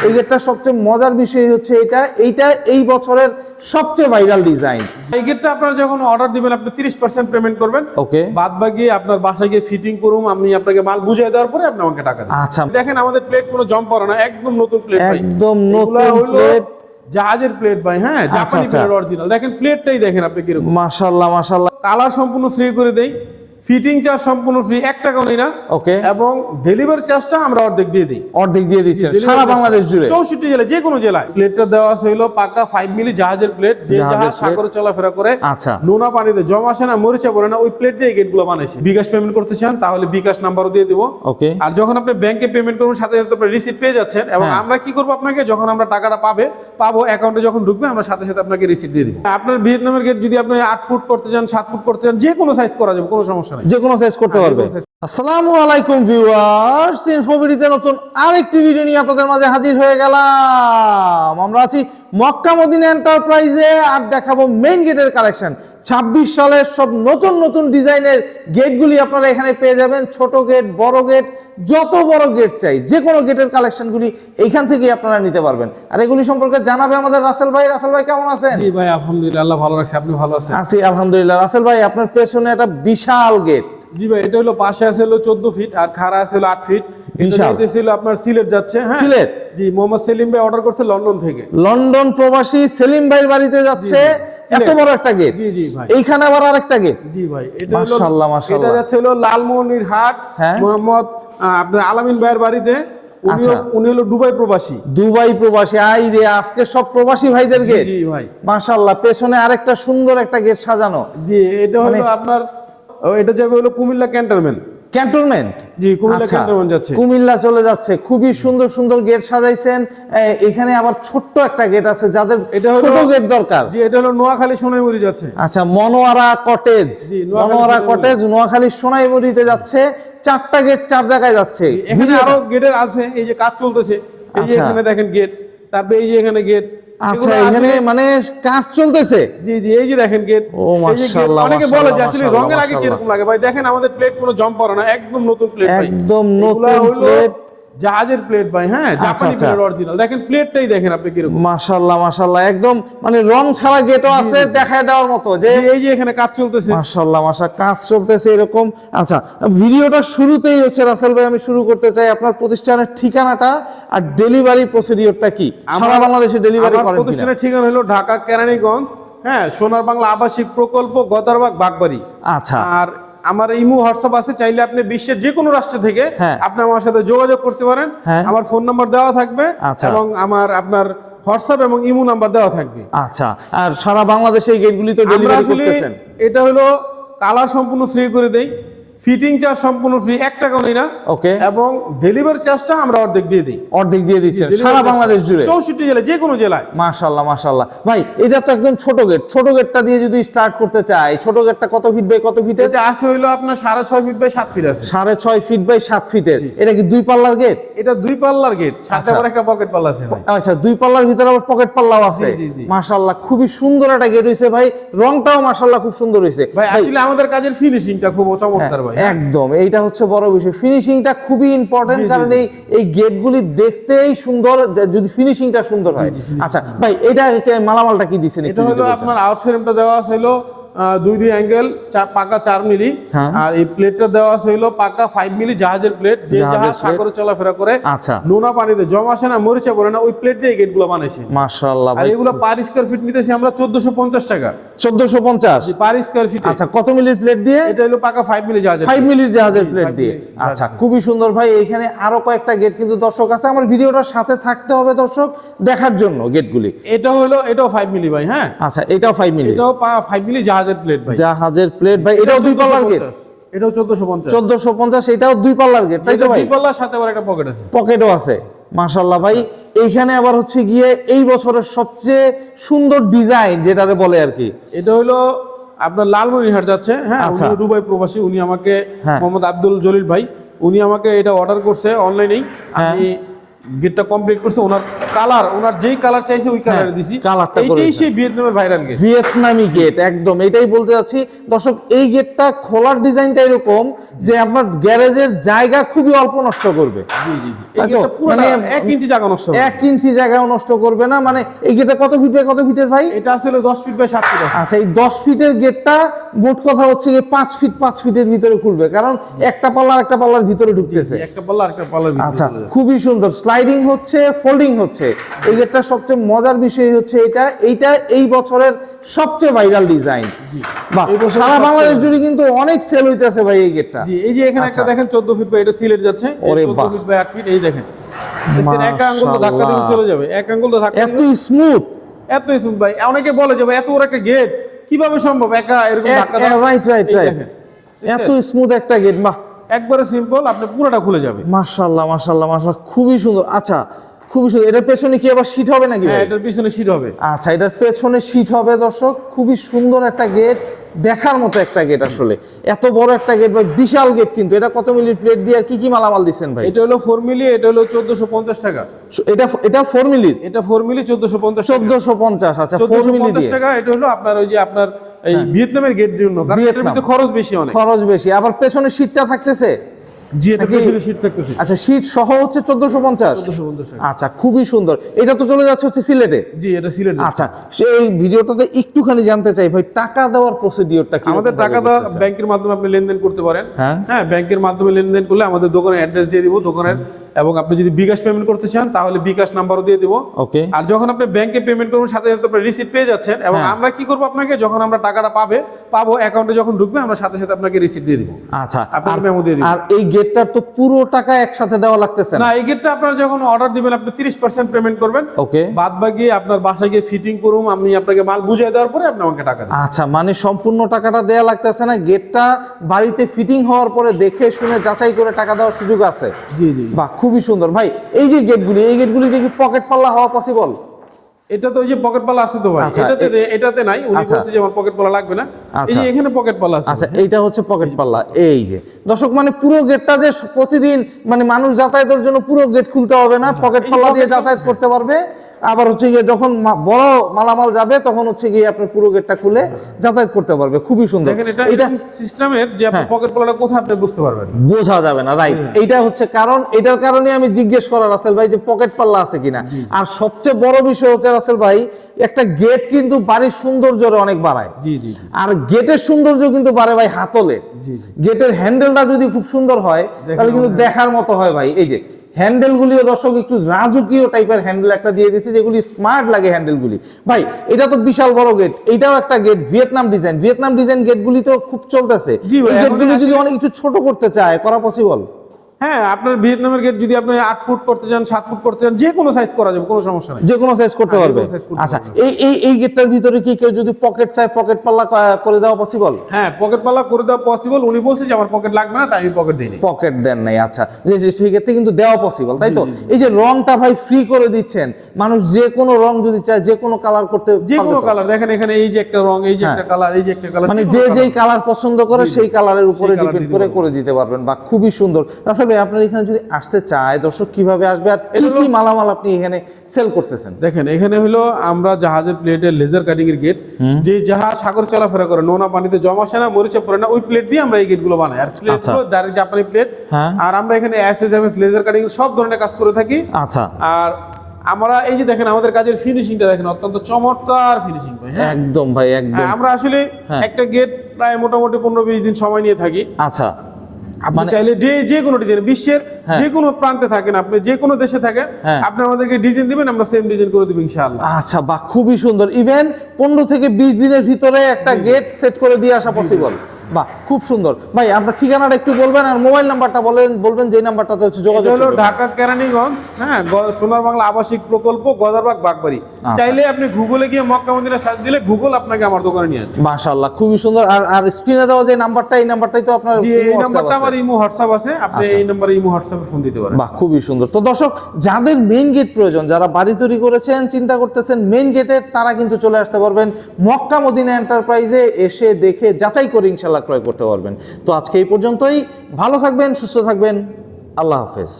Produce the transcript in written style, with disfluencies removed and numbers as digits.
এই গেটটা সবচেয়ে মজার বিষয় হচ্ছে এইটা এই বছরের সবচেয়ে ভাইরাল ডিজাইন। এই গেটটা আপনারা যখন অর্ডার দিবেন আপনি 30% পেমেন্ট করবেন, ওকে, বাদ বাকি আপনার বাসায় গিয়ে ফিটিং করুম, আমি আপনাকে মাল বুঝিয়ে দেওয়ার পরে আপনি আমাকে টাকা দিবেন। আচ্ছা, দেখেন আমাদের প্লেট কোনো জম পড়ে না, একদম নতুন প্লেট ভাই, একদম নতুন প্লেট, জাহাজের প্লেট ভাই। হ্যাঁ, জাপানি প্লেট অরিজিনাল। দেখেন প্লেটটাই দেখেন আপনি কিরকম। মাশাআল্লাহ মাশাআল্লাহ। কালার সম্পূর্ণ ফ্রি করে দেই, ফিটিং চার্জ সম্পূর্ণ ফ্রি, 1 টাকাও নেই না। ওকে, এবং ডেলিভারি চার্জটা আমরা অর্ধেক দিয়ে দিই। অর্ধেক দিয়ে দিচ্ছেন সারা বাংলাদেশ জুড়ে 64 জেলায়, যে কোনো জেলায়। প্লেটটা দেওয়া আছে হলো পাকা 5 মিলি জাহাজের প্লেট, যে জাহাজ সাগরে চলাফেরা করে, আচ্ছা, নোনা পানিতে জমা আসে না, মরিচা পড়ে না, ওই প্লেট দিয়ে গেটগুলো বানাইছি। বিকাশ পেমেন্ট করতে চান তাহলে বিকাশ নাম্বারও দিয়ে দিব। ওকে, আর যখন আপনি ব্যাংকে পেমেন্ট করবেন সাথে সাথে আপনি রিসিপ্ট পেয়ে যাচ্ছেন। এবং আমরা কি করব, আপনাকে যখন আমরা টাকাটা পাবো অ্যাকাউন্টে যখন ঢুকবে আমরা সাথে সাথে আপনাকে রিসিপ্ট দিয়ে দিব। আপনার ভিয়েতনামের গেট যদি আপনি 8 ফুট করতে চান, 7 ফুট করতে চান, যে কোনো সাইজ করা যাবে, কোনো সমস্যা নেই, যে কোনো সাইজ করতে পারবে। আসসালামু আলাইকুম ভিউয়ার্স, ইনফোভিডিতে নতুন আরেকটি ভিডিও নিয়ে আপনাদের মাঝে হাজির হয়ে গেলাম। আমরা আছি মক্কা মদিনা এন্টারপ্রাইজে, আর দেখাবো মেইন গেটের কালেকশন। 26 সালের সব নতুন নতুন ডিজাইনের গেটগুলি আপনারা এখানে পেয়ে যাবেন। ছোট গেট, বড় গেট, যত বড় গেট চাই যে কোনো গেটের কালেকশনগুলি এইখান থেকেই আপনারা নিতে পারবেন। আর এগুলি সম্পর্কে জানাবে আমাদের রাসেল ভাই। রাসেল ভাই কেমন আছেন? জি ভাই, আলহামদুলিল্লাহ, আল্লাহ ভালো রাখছে। আপনি ভালো আছেন? আছি আলহামদুলিল্লাহ। রাসেল ভাই, আপনার পেছনে একটা বিশাল গেট। জি ভাই, এটা হলো পাশে আছে হলো 14 ফিট আর খাড়া আছে হলো 8 ফিট। এটা ছিল আপনার সিলেট যাচ্ছে। হ্যাঁ, সিলেট। জি, মোহাম্মদ সেলিম ভাই অর্ডার করছে লন্ডন থেকে। লন্ডন প্রবাসী সেলিম ভাইয়ের বাড়িতে যাচ্ছে এত বড় একটা গেট। জি জি ভাই, এইখানে আবার আরেকটা গেট। জি ভাই, এটা হলো মাশাআল্লাহ মাশাআল্লাহ। এটা যাচ্ছে হলো লালমনিরহাট মোহাম্মদ আপনার আলামিন ভাইয়ের বাড়িতে। উনি হলো দুবাই প্রবাসী। দুবাই প্রবাসী, আই রে, আজকে সব প্রবাসী ভাইদের গেট। জি ভাই, মাশাআল্লাহ। পেছনে আরেকটা সুন্দর একটা গেট সাজানো। জি, এটা হলো আপনার, এটা যাবে হলো কুমিল্লা ক্যান্টনমেন্ট। ক্যান্টনমেন্ট, জি, কুমিল্লা ক্যান্টনমেন্ট যাচ্ছে, কুমিল্লা চলে যাচ্ছে। খুবই সুন্দর সুন্দর গেট সাজাইছেন। এখানে আবার ছোট্ট একটা গেট আছে যাদের এটা হলো ছোট গেট দরকার। জি, এটা হলো নোয়াখালী সোনাইমুড়ি যাচ্ছে। আচ্ছা, মনোয়ারা কটেজ, মনোয়ারা কটেজ নোয়াখালী সোনাইমুড়িতে যাচ্ছে। 4টা গেট 4 জায়গায় যাচ্ছে। এখানে আরো গেটের আছে, এই যে কাজ চলতেছে, এই যে এখানে দেখেন গেট, তারপরে এই যে এখানে গেট। আচ্ছা, এখানে মানে কাজ চলতেছে। জি জি, এই যে দেখেন গেট। ও মাশাআল্লাহ। অনেকে বলে যে আসলে রঙের আগে কিরকম লাগে ভাই, দেখেন আমাদের প্লেট কোনো জম পড়ে না, একদম নতুন প্লেট ভাই, একদম নতুন প্লেট, জাহাজের প্লেট ভাই। হ্যাঁ, জাপানি প্লেট অরিজিনাল। দেখেন প্লেটটাই দেখেন আপনি কিরকম। মাশাআল্লাহ মাশাআল্লাহ, একদম মানে রং ছাড়া গেটও আছে দেখায় দেওয়ার মতো। যে এই যে এখানে কাজ চলতেছে, মাশাআল্লাহ মাশাআল্লাহ, কাজ চলতেছে এরকম। আচ্ছা, ভিডিওটা শুরুতেই হচ্ছে রাসেল ভাই, আমি শুরু করতে চাই আপনার প্রতিষ্ঠানের ঠিকানাটা আর ডেলিভারি প্রসিডিওরটা কি? সারা বাংলাদেশে ডেলিভারি করেন কিনা? প্রতিষ্ঠানের ঠিকানা হলো ঢাকা কেরানীগঞ্জ, হ্যাঁ, সোনার বাংলা আবাসিক প্রকল্প, গদারবাগ, বাগবাড়ি। আচ্ছা, আর আমার ইমো হোয়াটসঅ্যাপ আছে, চাইলে আপনি বিশ্বের যে কোনো রাষ্ট্র থেকে আপনি আমার সাথে যোগাযোগ করতে পারেন। আমার ফোন নাম্বার দেওয়া থাকবে এবং আপনার হোয়াটসঅ্যাপ এবং ইমো নাম্বার দেওয়া থাকবে। আচ্ছা, আর সারা বাংলাদেশে এই গেটগুলি তো ডেলিভারি করতেছেন। এটা হলো কালার সম্পূর্ণ ফ্রি করে দেই, ফিটিং চার্জ সম্পূর্ণ ফ্রি, 1 টাকাও নেই না। ওকে, এবং ডেলিভারি চার্জটা আমরা অর্ধেক দিয়ে দিই। অর্ধেক দিয়ে দিচ্ছেন সারা বাংলাদেশ জুড়ে 64 জেলায়, যে কোনো জেলায়। মাশাআল্লাহ মাশাআল্লাহ। ভাই, এটা তো একদম ছোট গেট। ছোট গেটটা দিয়ে যদি স্টার্ট করতে চাই, ছোট গেটটা কত ফিট বাই কত ফিটের? এটা আছে হলো আপনার 6.5 ফিট বাই 7 ফিট আছে। 6.5 ফিট বাই 7 ফিটের। এটা কি 2 পাল্লার গেট? এটা 2 পাল্লার গেট, সাথে আবার একটা পকেট পাল্লা আছে ভাই। আচ্ছা, 2 পাল্লার ভিতরে আবার পকেট পাল্লাও আছে। মাশাআল্লাহ, খুবই সুন্দর একটা গেট হইছে ভাই। রংটাও মাশাআল্লাহ খুব সুন্দর হইছে ভাই। আসলে আমাদের কাজের ফিনিশিংটা খুব চমৎকার ভাই। একদম, এইটা হচ্ছে বড় বিষয়। ফিনিশিংটা খুবই ইম্পর্টেন্ট, কারণ এই গেটগুলি দেখতেই সুন্দর যদি ফিনিশিংটা সুন্দর হয়। আচ্ছা ভাই, এটা মালামালটা কি দিছেন? এটা হলো আপনার আউট ফ্রেমটা দেওয়া আছে হলো 2 অ্যাঙ্গেল পাকা 4 মিলি। আর এই প্লেটটা দেওয়া আছে হলো পাকা 5 মিলি জাহাজের প্লেট, যে জাহাজ সাগরে চলাফেরা করে, নোনা পানিতে জমা আসে না, মরিচা পড়ে না, ওই প্লেট দিয়ে গেটগুলো বানাইছি। মাশাআল্লাহ। আর এগুলো পার স্কয়ার ফিট নিতেছি আমরা 1450 টাকা। 1450 পার স্কয়ার ফিট। আচ্ছা, কত মিলির প্লেট দিয়ে? এটা হলো পাকা 5 মিলি জাহাজের 5 মিলির জাহাজের প্লেট দিয়ে। আচ্ছা, খুবই সুন্দর ভাই। এখানে আরো কয়েকটা গেট কিন্তু দর্শক আছে, আমার ভিডিওটার সাথে থাকতে হবে দর্শক দেখার জন্য গেটগুলি। এটাও 5 মিলি ভাই। হ্যাঁ, আচ্ছা, এটাও 5 মিলি, এটাও 5 মিলি জাহাজের প্লেট ভাই। জাহাজের প্লেট ভাই। এটাও 2 পাল্লার গেট। এটাও 1450। 1450, এটাও 2 পাল্লার গেট, তাই তো ভাই? 2 পাল্লার সাথে আবার একটা পকেট আছে, পকেটও আছে। মাশাআল্লাহ ভাই, এইখানে আবার হচ্ছে গিয়ে এই বছরের সবচেয়ে সুন্দর ডিজাইন যেটারে বলে আর কি, এটা হলো আপনার লালমনিরহাট যাচ্ছে। হ্যাঁ, উনি দুবাই প্রবাসী। উনি আমাকে মোহাম্মদ আব্দুল জলিল ভাই, উনি আমাকে এটা অর্ডার করছে অনলাইনেই। আমি গেটটা কমপ্লিট করছে, ওনার কালার, ওনার যেই কালার চাইছে ওই কালারে দিছি। এইটাই সেই ভিয়েতনামের ভাইরাল গেট, ভিয়েতনামি গেট, একদম এটাই বলতে যাচ্ছি দর্শক। এই গেটটা খোলার ডিজাইনটা এরকম যে আপনার গ্যারেজের জায়গা খুবই অল্প নষ্ট করবে। জি জি জি, এই গেটটা পুরোটা 1 ইঞ্চি জায়গা নষ্ট হবে, 1 ইঞ্চি জায়গাও নষ্ট করবে না। মানে এই গেটটা কত ফিট বাই কত ফিটের ভাই? এটা আসলে 10 ফিট বাই 7 ফিট আছে। আচ্ছা, এই 10 ফিটের গেটটা মোট কথা হচ্ছে যে 5 ফিটের ভিতরে খুলবে, কারণ একটা পাল্লা একটা পাল্লার ভিতরে ঢুকতেছে, একটা পাল্লা আরেকটা পাল্লার ভিতরে। আচ্ছা, খুবই সুন্দর। স্লাইডিং হচ্ছে, ফোল্ডিং হচ্ছে। এই গেটটার সবচেয়ে মজার বিষয় হচ্ছে এইটা এই বছরের সবচেয়ে ভাইরাল ডিজাইন। বাহ, সারা বাংলাদেশ জুড়ে কিন্তু অনেক সেল হইতেছে ভাই এই গেটটা। জি, এই যে এখানে একটা দেখেন 14 ফিট বাই, এটা সিলেট যাচ্ছে, 14 ফিট বাই 8 ফিট। এই দেখেন, দেখছেন এক আঙ্গুল তো ধাক্কা দিলে চলে যাবে, এক আঙ্গুল তো ধাক্কা এত স্মুথ, এত স্মুথ ভাই। অনেকে বলে যে ভাই এত বড় একটা গেট কিভাবে সম্ভব একা এরকম ধাক্কা দেওয়া? রাইট, এত স্মুথ একটা গেট। বাহ, একবারে সিম্পল, আপনি পুরোটা খুলে যাবে। মাশাআল্লাহ মাশাআল্লাহ মাশাআল্লাহ, খুবই সুন্দর। আচ্ছা, খুবই সুন্দর। এটার পেছনে কি আবার শীট হবে নাকি? হ্যাঁ, এটার পিছনে শীট হবে। আচ্ছা, এটার পেছনে শীট হবে দর্শক। খুবই সুন্দর একটা গেট, দেখার মতো একটা গেট আসলে। এত বড় একটা গেট ভাই, বিশাল গেট। কিন্তু এটা কত মিলি প্লেট দিয়ে আর কি কি মালামাল দিচ্ছেন ভাই? এটা হলো 4 মিলি, এটা হলো 1450 টাকা। এটা 4 মিলি, এটা 4 মিলি 1450 1450। আচ্ছা, 4 মিলি দিয়ে টাকা। এটা হলো আপনার ওই যে আপনার এই ভিয়েতনামের গেট জন্য, কারণ এটার মধ্যে খরচ বেশি, অনেক খরচ বেশি। আবার পেছনে শীটটা থাকতেছে। জি, এটা পেছনে শীট থাকতেছে। আচ্ছা, শীট সহ হচ্ছে 1450। আচ্ছা, খুবই সুন্দর। এটা তো চলে যাচ্ছে হচ্ছে সিলেটে। জি, এটা সিলেট। আচ্ছা, সেই ভিডিওটাতে একটুখানি জানতে চাই ভাই, টাকা দেওয়ার প্রসিডিওরটা কি? আমাদের টাকা দেওয়ার ব্যাংকের মাধ্যমে আপনি লেনদেন করতে পারেন। হ্যাঁ, ব্যাংকের মাধ্যমে লেনদেন করলে আমাদের দোকানের অ্যাড্রেস দিয়ে দিব দোকানের, এবং আপনি যদি বিকাশ পেমেন্ট করতে চান তাহলে বিকাশ নাম্বারও দিয়ে দিব। ওকে। আর যখন আপনি ব্যাংকে পেমেন্ট করবেন সাথে সাথে আপনি রিসিপ্ট পেয়ে যাচ্ছেন, এবং আমরা কি করব, আপনাকে যখন আমরা টাকাটা পাবো অ্যাকাউন্টে যখন ঢুকবে আমরা সাথে সাথে আপনাকে রিসিপ্ট দিয়ে দিব। আচ্ছা, আপনার মেমো দিয়ে দিব। আর এই গেটটার তো পুরো টাকা একসাথে দেওয়া লাগতেছে না, এই গেটটা আপনারা যখন অর্ডার দিবেন আপনি 30% পেমেন্ট করবেন। ওকে। বাদ বাকি আপনার বাসায় গিয়ে ফিটিং করুম, আমি আপনাকে মাল বুঝিয়ে দেওয়ার পরে আপনি আমাকে টাকা দিবেন। আচ্ছা, মানে সম্পূর্ণ টাকাটা দেয়া লাগতেছে না, গেটটা বাড়িতে ফিটিং হওয়ার পরে দেখে শুনে যাচাই করে টাকা দেওয়ার সুযোগ আছে। জি জি, বাহ, খুবই সুন্দর ভাই। এই গেটগুলি দেখি পকেট পাল্লা হওয়া পসিবল? এটা তো ওই যে পকেট পাল্লা আছে তো ভাই, এটাতে নাই। উনি বলছে যে আমার পকেট পাল্লা লাগবে না, এই যে এখানে পকেট পাল্লা আছে। আচ্ছা, এইটা হচ্ছে পকেট পাল্লা। এই যে দর্শক, মানে পুরো গেটটা যে প্রতিদিন মানে মানুষ যাতায়াতের জন্য পুরো গেট খুলতে হবে না, পকেট পাল্লা দিয়ে যাতায়াত করতে পারবে। আবার হচ্ছে গিয়ে যখন বড় মালামাল যাবে তখন হচ্ছে গিয়ে আপনি পুরো গেটটা খুলে যাতায়াত করতে পারবে। খুবই সুন্দর। দেখেন, এটা সিস্টেমের যে আপনি পকেট পাল্লাটা কোথায় আপনি বুঝতে পারবেন, বোঝা যাবে না। রাইট, এইটা হচ্ছে কারণ। এটার কারণে আমি জিজ্ঞেস করা রাসেল ভাই যে পকেট পাল্লা আছে কিনা। আর সবচেয়ে বড় বিষয় হচ্ছে রাসেল ভাই, একটা গেট কিন্তু বাড়ির সৌন্দর্যরে অনেক বাড়ায়। জি জি, আর গেটের সৌন্দর্য কিন্তু বাড়ে ভাই হাতলে। গেটের হ্যান্ডেলটা যদি খুব সুন্দর হয় তাহলে কিন্তু দেখার মতো হয় ভাই। এই যে হ্যান্ডেলগুলিও দর্শক একটু রাজকীয় টাইপের হ্যান্ডেল একটা দিয়ে দিয়েছে, যেগুলি স্মার্ট লাগে হ্যান্ডেলগুলি। ভাই, এটা তো বিশাল বড় গেট, এইটাও একটা গেট ভিয়েতনাম ডিজাইন গেটগুলি তো খুব চলতেছে। গেটগুলি যদি অনেক একটু ছোট করতে চায়, করা পসিবল? হ্যাঁ, আপনার ভিয়েতনামের গেট যদি আপনি 8 ফুট করতে চান, 7 ফুট করতে চান, যে কোনো সাইজ করা যাবে, কোনো সমস্যা নাই, যে কোনো সাইজ করতে পারবে। আচ্ছা, এই গেটটার ভিতরে কি কেউ যদি পকেট চায়, পকেট পাল্লা করে দেওয়া পসিবল? হ্যাঁ, পকেট পাল্লা করে দেওয়া পসিবল। উনি বলছে যে আমার পকেট লাগবে না, তাই আমি পকেট দিইনি। পকেট দেন নাই। আচ্ছা, সেই ক্ষেত্রে কিন্তু দেওয়া পসিবল, তাই তো? এই যে রংটা ভাই ফ্রি করে দিচ্ছেন, মানুষ যে কোনো rong যদি চায় যে কোনো কালার করতে, যে কোনো কালার। দেখেন এখানে এই যে একটা রং, এই যে একটা কালার, এই যে একটা কালার, মানে যেই কালার পছন্দ করে সেই কালারের উপরে ডিপেন্ড করে দিতে পারবেন। বা খুবই সুন্দর। আসলে আপনার এখানে যদি আসতে চায় দর্শক কিভাবে আসবে, আর কি মালামাল আপনি এখানে সেল করতেছেন? দেখেন, এখানে হলো আমরা জাহাজের প্লেটের লেজার কাটিং এর গেট, যে জাহাজ সাগর চলাফেরা করে, নোনা পানিতে জমা আসে না, মরিচে পড়ে না, ওই প্লেট দিয়ে আমরা এই গেটগুলো বানাই। আর প্লেটগুলো ডাইরেক্ট জাপানি প্লেট। আর আমরা এখানে এসএসএমএস লেজার কাটিং সব ধরনের কাজ করে থাকি। আচ্ছা, আর আমরা এই যে দেখেন আমাদের কাজের ফিনিশিংটা দেখেন, অত্যন্ত চমৎকার ফিনিশিং ভাই। একদম ভাই, একদম। আমরা আসলে একটা গেট প্রায় মোটামুটি 15-20 দিন সময় নিয়ে থাকি। আচ্ছা, আপনি চাইলে যে কোনো ডিজাইন, বিশ্বের যে কোনো প্রান্তে থাকেন, আপনি যে কোনো দেশে থাকেন, আপনি আমাদেরকে ডিজাইন দিবেন, আমরা সেম ডিজাইন করে দেব ইনশাআল্লাহ। আচ্ছা, বাহ, খুবই সুন্দর। ইভেন 15 থেকে 20 দিনের ভিতরে একটা গেট সেট করে দিয়ে আসা পসিবল। বাহ, খুব সুন্দর ভাই। আপনার ঠিকানাটা একটু বলবেন, আর মোবাইল নাম্বারটা বলবেন যে নাম্বারটাতে হচ্ছে যোগাযোগ হলো ঢাকা কেরানীগঞ্জ, হ্যাঁ, সোনার বাংলা আবাসিক প্রকল্প, গদারবাগ, বাগবাড়ি। চাইলে আপনি গুগলে গিয়ে মক্কা মদিনা সার্চ দিলে গুগল আপনাকে আমার দোকানে নিয়ে আসবে। মাশাআল্লাহ, খুবই সুন্দর। আর স্ক্রিনে দেওয়া যে নাম্বারটা, এই নাম্বারটাই তো আপনার? জি, এই নাম্বারটা আমার ইমো হোয়াটসঅ্যাপ আছে, আপনি এই নম্বরে ইমো হোয়াটসঅ্যাপে ফোন দিতে পারেন। বাহ, খুবই সুন্দর। তো দর্শক, যাদের মেইন গেট প্রয়োজন, যারা বাড়ি তৈরি করেছেন, চিন্তা করতেছেন মেইন গেটের, তারা কিন্তু চলে আসতে পারবেন মক্কা মদিনা এন্টারপ্রাইজে। এসে দেখে যাচাই করে ইনশাআল্লাহ ক্রয় করতে পারবেন। তো আজকে এই পর্যন্তই। ভালো থাকবেন, সুস্থ থাকবেন। আল্লাহ হাফেজ।